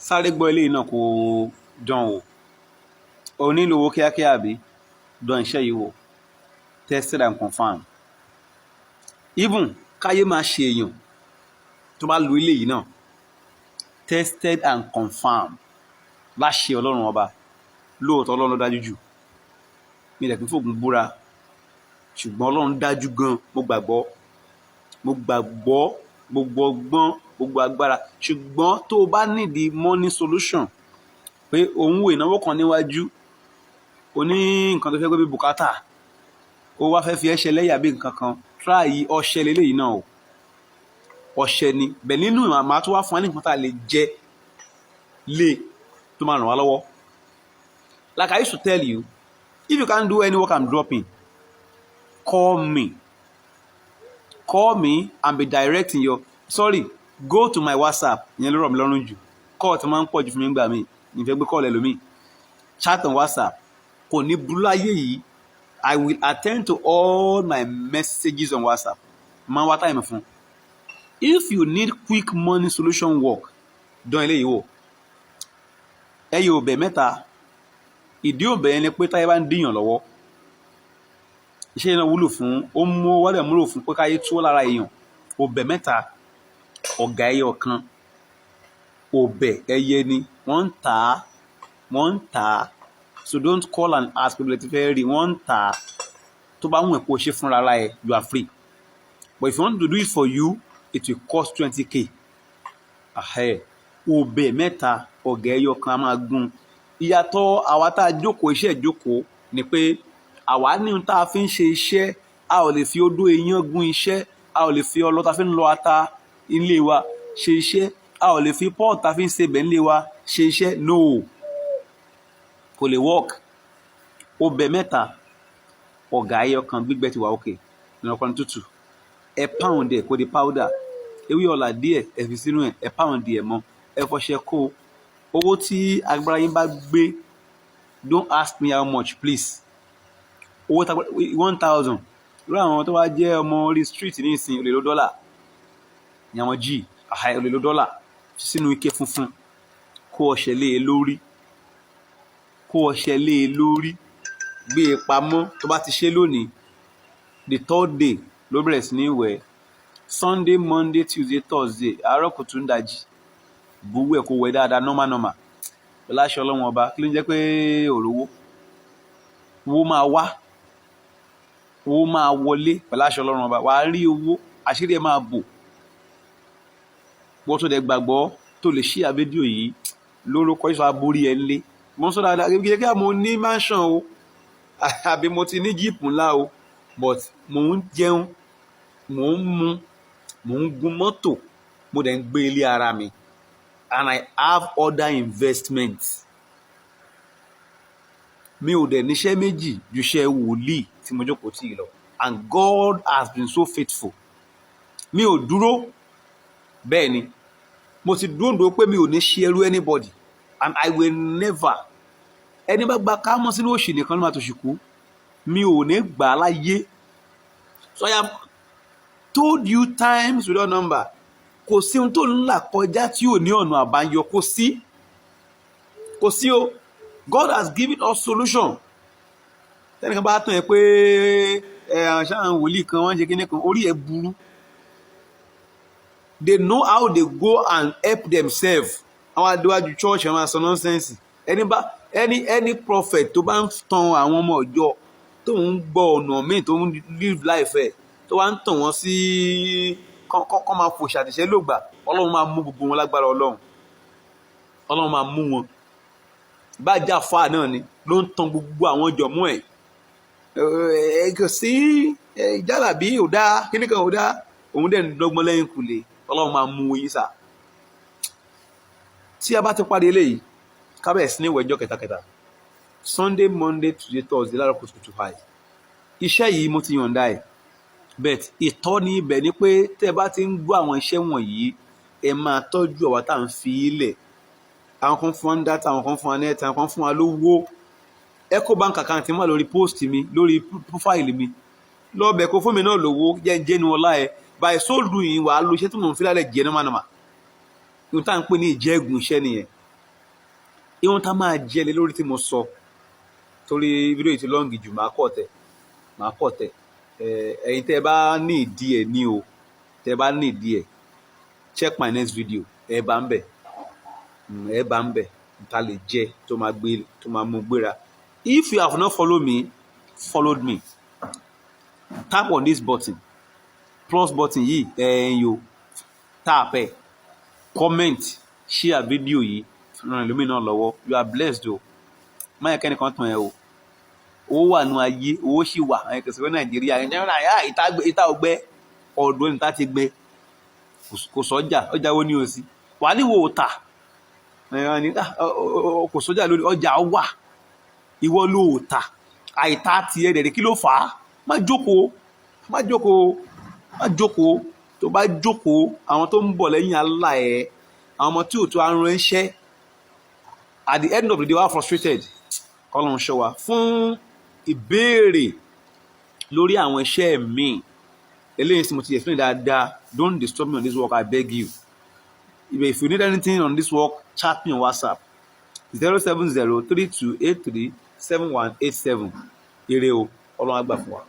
sáré gbọ́ eléyìí náà kó dán wò. O nílò owó kíákíá àbí? Dán iṣẹ́ yìí wò. Tested and confirmed. Even káyé máa ṣe èèyàn tó bá lu eléyìí náà. Tested and confirmed. Láṣẹ Ọlọ́run ọba. Lóòótọ́ Ọlọ́run ló dájú jù. Mi ò dẹ̀ kí n fògùn búra. Ṣùgbọ́n Ọlọ́run dájú gan. Mo gbàgbọ́ gbogbo ọgbọ́n gbogbo agbára. Ṣùgbọ́n tó o bá nídìí money solution pé òun wo ìnáwó kan níwájú o ní nǹkan tó fẹ́ gbé bí bùkátà o wá fẹ́ fi ẹ̀ṣẹ̀ lẹ́yà bí nǹkan kan try ọṣẹ lélẹ́yìí náà o ọṣẹ ni bẹ̀ nínú ìmọ̀ tó wá fún wa ní nǹkan tá a lè jẹ lé tó máa ràn wá lọ́wọ́. Like I used to tell you, if you can't do any work I'm dropping, call me and be directing your go to my WhatsApp ìyẹn ló rọ̀ mí lọ́rùn jù call tí máa ń pọ̀ jù fún mi gbà mí ìfẹ́ gbé call ẹlòmíì chat on WhatsApp kò ní burú láyé yìí I will attend to all my messages on WhatsApp máa ń wá time fún. If you need quick money solution work dán eléyìí wò ẹyẹ òbẹ mẹ́ta ìdí òbẹ yẹn ni pé táyé bá ń díyàn lọ́wọ́ iṣẹ́ yẹn náà wúlò fún ó mú wọ́dẹ̀ múlò fún pé káyé tó lára èèyàn òbẹ mẹ́ta ọ̀gá ẹyẹ ọ̀kan òbẹ ẹyẹ ni wọ́n ń tà á so don't call and ask people to fẹ́ rí wọ́n ń tà á tó bá wùn ẹ̀ kó o ṣe fúnra ara ẹ̀ you are free but if you want to do it for you it will cost 20k òbẹ mẹ́ta ọ̀gá ẹyẹ ọ̀kan a máa gún ìyàtọ̀ àwa tá a jókòó iṣẹ́ ìjókòó ni pé àwa ní ohun tá a fi ń ṣe iṣẹ́ a ò lè fi odó iyán gún iṣẹ́ a ò lè fi ọlọ tá a fi ń lọ ata ilé wa ṣe iṣẹ́ a ò lè fi pọ́ọ̀tù tá a fi ń sebẹ̀ ilé wa ṣe iṣẹ́ no kò lè work ọbẹ̀ mẹ́ta ọ̀gá ẹyọ kan gbígbẹ ti wà òkè ní ọkùnrin tútù ẹ pound ẹ kó di powder ewé ọ̀là díẹ̀ ẹ fi sínú ẹ pound ẹ mọ́ ẹ fọṣẹ kó owó tí agbára yín bá gbé don't ask me how much please owó 1000 lórí àwọn tó wá jẹ́ ọmọ orí street ní ìsìn olè ló dọ́là ní àwọn g olè ló dọ́là sínú ike funfun kó ọṣẹ lé e lórí gbé e pamọ́ tó bá ti ṣe lónìí the third day ló bẹ̀rẹ̀ sí ní wẹ̀ Sunday Monday Tuesday Thursday àárọ̀ kùtù ń dajì buwú ẹ̀ kó wẹ̀ dáadáa normal pẹ̀lú aṣọ ọlọ́run ọba kí ló ń jẹ́ pé òrówó owó máa wọlé pẹ̀lú aṣọ ọlọ́run ọba wàá rí owó àṣírí ẹ̀ máa bò wọ́n tó dẹ̀ gbàgbọ́ tó lè ṣí àbẹ́díò yìí lórúkọ ìṣọ́ aborí ẹ̀ lé mo sọ dáadáa kí mo ní mansion o àbí mo ti ní jíìpù ńlá o but mò ń jẹun mò ń mu mò ń gun mọ́tò mo dẹ̀ ń gbé ilé ara mi and I have other investments mi ò dẹ̀ níṣẹ́ méjì ju iṣẹ́ wòlíì tí mo jókòó tì í lọ and God has been so faithful mi ò dúró bẹ́ẹ̀ ni mo ti dúró pé mi ò ní ṣe ẹrú anybody and I will never ẹni bá gba kámọ́ sínú òṣì nìkan ló máa tó ṣìkú mi ò ní gbà á láyé so I have told you times without number kò sí ohun tó ń là kọjá tí ò ní ọ̀nà àbáyọ kò sí o God has given us solution tẹ́nìkan bá tàn ẹ́ pé ṣáà wòlíì kan wọ́n ń ṣe kíní kan orí ẹ̀ burú they know how they go and help themselves àwọn adéwájú church àwọn aṣọ nonsense any prophet tó bá ń tan àwọn ọmọ ọjọ́ tó ń gbọ́ ọ̀nà míì tó ń live life ẹ̀ tó wá ń tàn wọ́n sí kọ́ máa fò ṣàtìṣẹ́ lògbà ọlọ́run máa mú gbogbo wọn lágbára ọlọ́run máa mú wọn bájà fáà náà ni ló ń tan gbogbo àwọn jọ̀mọ́ ẹ̀ kò sí ìjálàbí ò dáa kíní kan ò dáa òun dẹ̀ ń dọ́gbọ́n lẹ́yìn kùlé ọlọ́run máa mú yín sà tí a bá ti parí eléyìí kábẹ̀rẹ̀ sí ní ìwẹ̀jọ́ kẹtàkẹtà Sunday Monday Tuesday Thursday lára kùtùkùtù high iṣẹ́ yìí mo ti yọ̀ǹda ẹ̀ bet ìtọ́ni ibẹ̀ ni pé tẹ́ ẹ bá ti ń gbọ́ àwọn iṣẹ́ wọ̀nyí ẹ máa tọ́jú àwa tá à ń fi ilẹ̀ àwọn kan fún wa ní data àwọn kan fún wa ní ẹ̀ta àwọn kan fún wa lówó Ecobank account mi wà lórí post mi lórí profile mi lọ́ọ̀bẹ̀ kó fún mi náà lówó jẹ́ ní ọlá ẹ̀ báyìí sóòlù yìí wàá lo iṣẹ́ tí mò ń fi lálẹ́ jẹ́ nọ́mà ohun tá à ń pè ní ìjẹ́gùn iṣẹ́ nìyẹn ìwọ̀n tá máa jẹ́ lé lórí tí mo sọ torí fídíò yìí ti lọ́ǹgì jù máa kọ̀ tẹ̀ ẹ̀yin tẹ́ ẹ bá ní ìdí ẹ̀ ní o tẹ́ ẹ bá ní ìdí ẹ̀ check my next video ẹ bá ń bẹ̀ ta lè jẹ́ tó máa mú gbéra. If you have not followed me tap on this button plus button yìí ẹ̀yin o tap ẹ̀ comment share video yìí ràn ẹlòmíì náà lọ́wọ́. You are blessed o má yẹ kẹ́nìkan tàn ẹ́ o owó wà nù ayé owó sì wà àwọn ẹ̀kẹ́sì fún Nàìjíríà ìta ọgbẹ́ ọ̀dọ́ níta ti gbẹ kò sọ́jà ọjà wo ni o sí wà ní wo ta kò sọ́jà lórí ọjà wà ìwọ ló ta àìta tiẹ̀ dẹ̀ kí ló fà á má jókòó tó bá jókòó àwọn tó ń bọ̀ lẹ́yìn alá ẹ̀ àwọn ọmọ tí ò tó arún ẹ̀ṣẹ́ at the end of the day wà frustrated kọ́lọ́n ṣọ́ wa fún ìbéèrè lórí àwọn iṣẹ́ mi eléyìí tí mo ti explain dáadáa don't disturb me on this work I beg you if you need anything on this work chat me on WhatsApp 07032837187 ire o ọlọ́run á gbà fún wa.